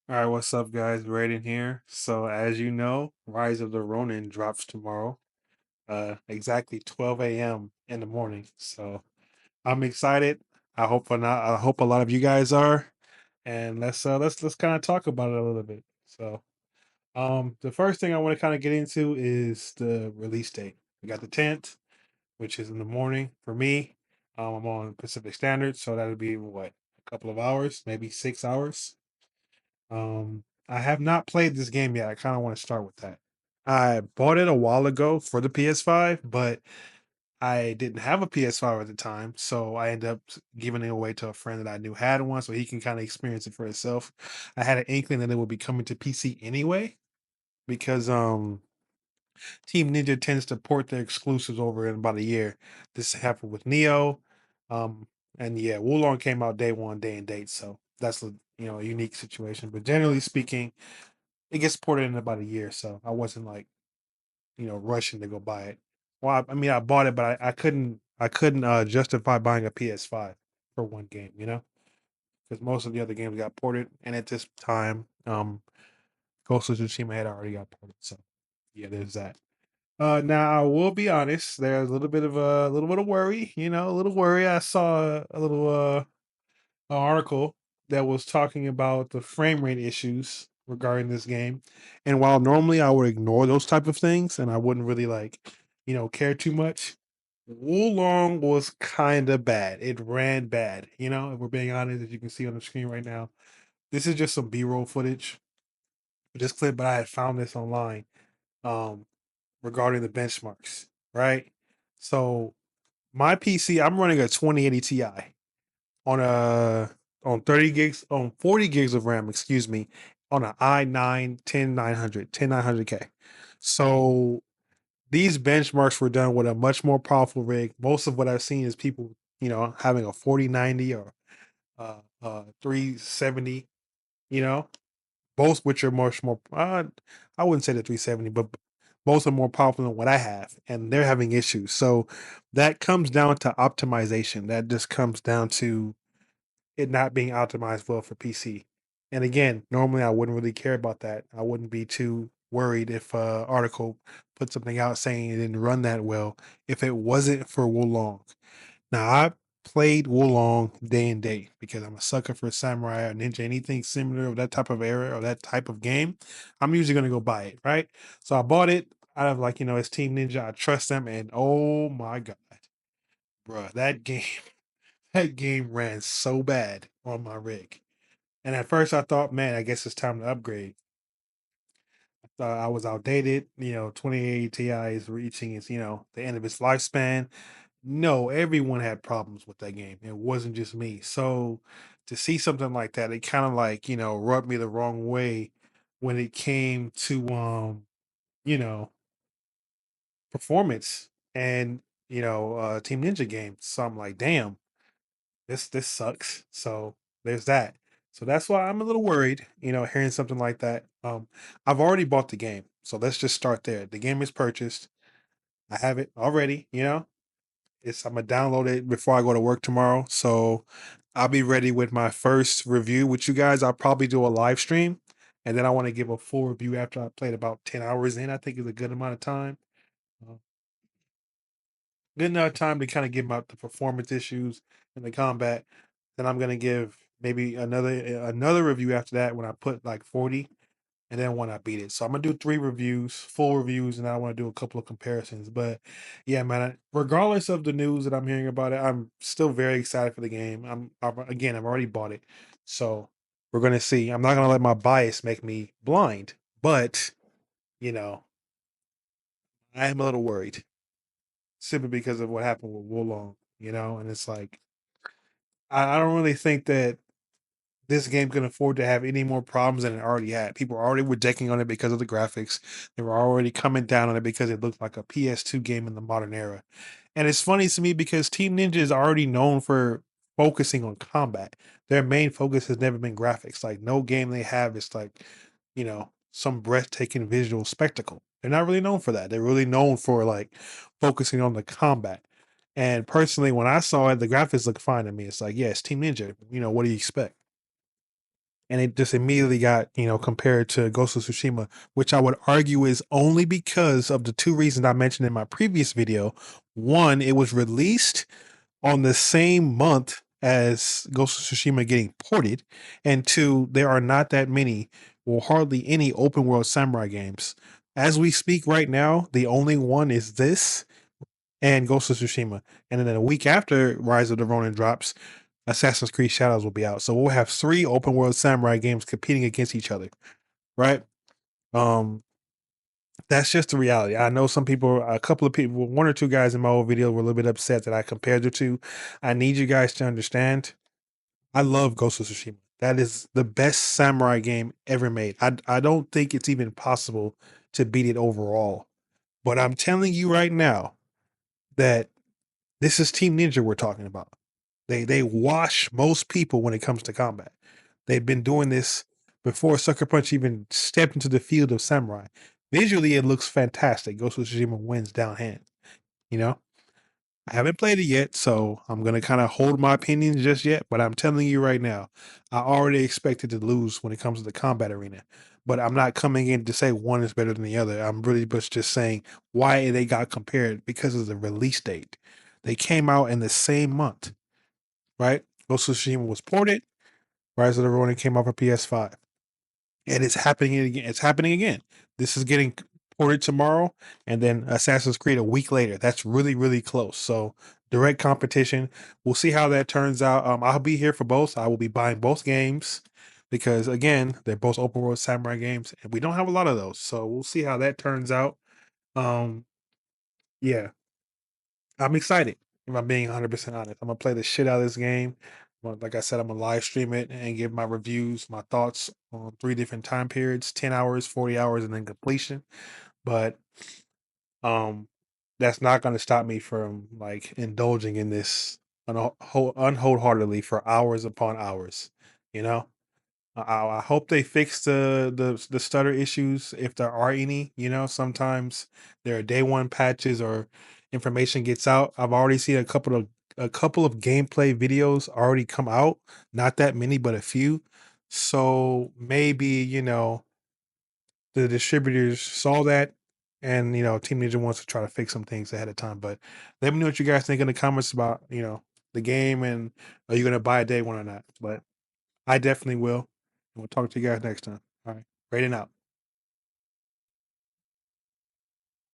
All right, what's up, guys? Raiden here. So, as you know, Rise of the Ronin drops tomorrow, exactly 12 a.m. in the morning. So, I'm excited. I hope a lot of you guys are. And let's kind of talk about it a little bit. So, the first thing I want to kind of get into is the release date. We got the 10th, which is in the morning for me. I'm on Pacific Standard, so that'll be what, a couple of hours, maybe 6 hours. I have not played this game yet. I kind of want to start with that. I bought it a while ago for the PS5, but I didn't have a PS5 at the time, so I ended up giving it away to a friend that I knew had one, so he can kind of experience it for himself. I had an inkling that it would be coming to PC anyway, because Team Ninja tends to port their exclusives over in about a year. This happened with Neo, and yeah, Wulong came out day one, day and date, so that's a unique situation. But generally speaking, it gets ported in about a year, so I wasn't like rushing to go buy it. Well, I mean, I bought it, but I couldn't justify buying a PS5 for one game, because most of the other games got ported, and at this time, Ghost of Tsushima had already got ported. So yeah, there's that. Now I will be honest. There's a little bit of worry. A little worry. I saw a little an article that was talking about the frame rate issues regarding this game. And while normally I would ignore those type of things and I wouldn't really care too much, Wulong was kind of bad. It ran bad. If we're being honest, as you can see on the screen right now, this is just some B-roll footage. This clip, but I had found this online um, regarding the benchmarks, right? So my PC, I'm running a 2080 Ti on a on 30 gigs on 40 gigs of RAM, excuse me, on an i9 10900 k. So these benchmarks were done with a much more powerful rig. Most of what I've seen is people, having a 4090 or 370, you know, both which are much more I wouldn't say the 370, but both are more powerful than what I have, and they're having issues. So that comes down to optimization. That just comes down to it not being optimized well for PC. And again, normally I wouldn't really care about that. I wouldn't be too worried if a article put something out saying it didn't run that well if it wasn't for Wulong. Now I played Wulong day and day because I'm a sucker for samurai or ninja, anything similar of that type of era or that type of game. I'm usually gonna go buy it, right? So I bought it out of it's Team Ninja. I trust them, and oh my god, bruh, that game that game ran so bad on my rig. And at first I thought, man, I guess it's time to upgrade. I thought I was outdated. 2080 Ti is reaching the end of its lifespan. No, everyone had problems with that game. It wasn't just me. So to see something like that, it kind of rubbed me the wrong way when it came to you know, performance and Team Ninja games. So I'm like, damn, this sucks. So there's that. So that's why I'm a little worried, hearing something like that. I've already bought the game, so let's just start there. The game is purchased. I have it already. I'm gonna download it before I go to work tomorrow. So I'll be ready with my first review with you guys. I'll probably do a live stream, and then I want to give a full review after I played about 10 hours in. I think is a good amount of time. Uh, Good enough time to kind of give out the performance issues and the combat. Then I'm gonna give maybe another review after that when I put like 40, and then when I beat it. So I'm gonna do three reviews, full reviews, and I want to do a couple of comparisons. But yeah, man, regardless of the news that I'm hearing about it, I'm still very excited for the game. I've already bought it, so we're gonna see. I'm not gonna let my bias make me blind, but you know, I am a little worried simply because of what happened with Wulong. And it's like I don't really think that this game can afford to have any more problems than it already had. People already were decking on it because of the graphics. They were already coming down on it because it looked like a PS2 game in the modern era. And it's funny to me because Team Ninja is already known for focusing on combat. Their main focus has never been graphics. Like no game they have is like, some breathtaking visual spectacle. They're not really known for that. They're really known for like focusing on the combat. And personally, when I saw it, the graphics look fine to me. It's like, yeah, it's Team Ninja. What do you expect? and it just immediately got, compared to Ghost of Tsushima, which I would argue is only because of the two reasons I mentioned in my previous video. One, it was released on the same month as Ghost of Tsushima getting ported, and two, there are not that many or hardly any open world samurai games. As we speak right now, the only one is this and Ghost of Tsushima. And then a week after Rise of the Ronin drops, Assassin's Creed Shadows will be out. So we'll have three open world samurai games competing against each other, right? Um, that's just the reality. I know some people, a couple of people, one or two guys in my old video were a little bit upset that I compared the two. I need you guys to understand. I love Ghost of Tsushima. That is the best samurai game ever made. I don't think it's even possible to beat it overall. But I'm telling you right now that this is Team Ninja we're talking about. They wash most people when it comes to combat. They've been doing this before Sucker Punch even stepped into the field of samurai. Visually, it looks fantastic. Ghost of Tsushima wins down hand. You know, I haven't played it yet, so I'm gonna kind of hold my opinions just yet. But I'm telling you right now, I already expected to lose when it comes to the combat arena. But I'm not coming in to say one is better than the other. I'm really just saying why they got compared because of the release date. They came out in the same month, right? Ghost of Tsushima was ported. Rise of the Ronin came out for PS5, and it's happening again. It's happening again. This is getting ported tomorrow, and then Assassin's Creed a week later. That's really, really close. So direct competition. We'll see how that turns out. I'll be here for both. I will be buying both games because again, they're both open world samurai games, and we don't have a lot of those. So we'll see how that turns out. Um, yeah, I'm excited. If I'm being 100% honest, I'm gonna play the shit out of this game. Like I said, I'm gonna live stream it and give my reviews, my thoughts on three different time periods: 10 hours, 40 hours, and then completion. But um, that's not gonna stop me from like indulging in this unwholeheartedly for hours upon hours. You know. I hope they fix the stutter issues if there are any. Sometimes there are day one patches or information gets out. I've already seen a couple of gameplay videos already come out. Not that many, but a few. So maybe the distributors saw that, and Team Ninja wants to try to fix some things ahead of time. But let me know what you guys think in the comments about the game, and are you gonna buy a day one or not? But I definitely will. And we'll talk to you guys next time. All right. Rating out.